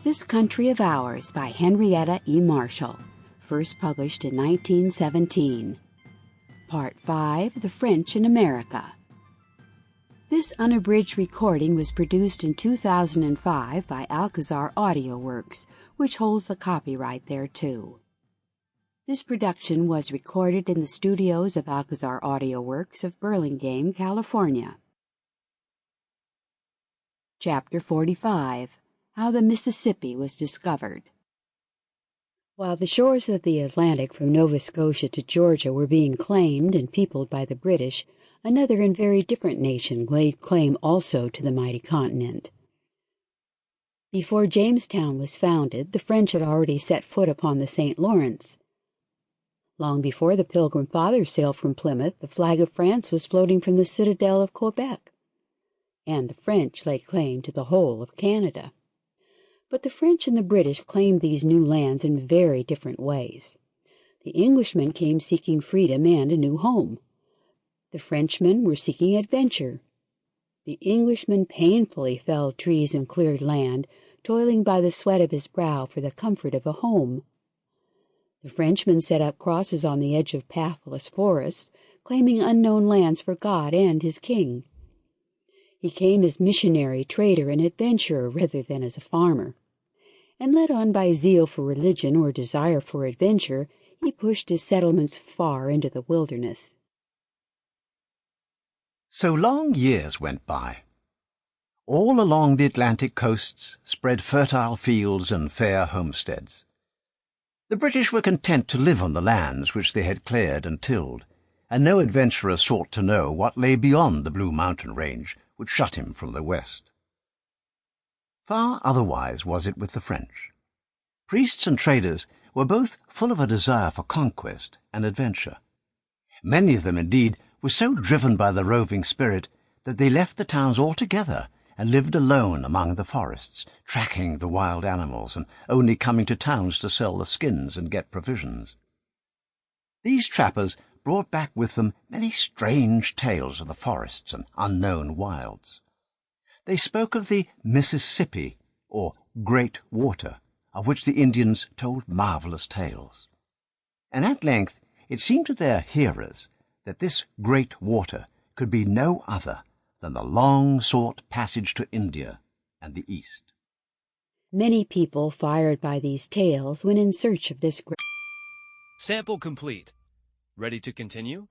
This Country of Ours by Henrietta E. Marshall, first published in 1917. Part 5, The French in America. This unabridged recording was produced in 2005 by Alcazar AudioWorks, which holds the copyright thereto. This production was recorded in the studios of Alcazar AudioWorks of Burlingame, California. Chapter 45. How the Mississippi was discovered. While the shores of the Atlantic from Nova Scotia to Georgia were being claimed and peopled by the British, another and very different nation laid claim also to the mighty continent. Before Jamestown was founded, the French had already set foot upon the St. Lawrence. Long before the Pilgrim Fathers sailed from Plymouth, the flag of France was floating from the citadel of Quebec, and the French laid claim to the whole of Canada. But the French and the British claimed these new lands in very different ways. The Englishmen came seeking freedom and a new home. The Frenchmen were seeking adventure. The Englishman painfully felled trees and cleared land, toiling by the sweat of his brow for the comfort of a home. The Frenchman set up crosses on the edge of pathless forests, claiming unknown lands for God and his king. He came as missionary, trader, and adventurer rather than as a farmer. And led on by zeal for religion or desire for adventure, he pushed his settlements far into the wilderness. So long years went by. All along the Atlantic coasts spread fertile fields and fair homesteads. The British were content to live on the lands which they had cleared and tilled, and no adventurer sought to know what lay beyond the Blue Mountain Range which shut him from the west. Far otherwise was it with the French. Priests and traders were both full of a desire for conquest and adventure. Many of them, indeed, were so driven by the roving spirit that they left the towns altogether and lived alone among the forests, tracking the wild animals and only coming to towns to sell the skins and get provisions. These trappers brought back with them many strange tales of the forests and unknown wilds. They spoke of the Mississippi, or Great Water, of which the Indians told marvelous tales. And at length it seemed to their hearers that this Great Water could be no other than the long-sought passage to India and the East. Many people, fired by these tales, went in search of this great... Sample complete. Ready to continue?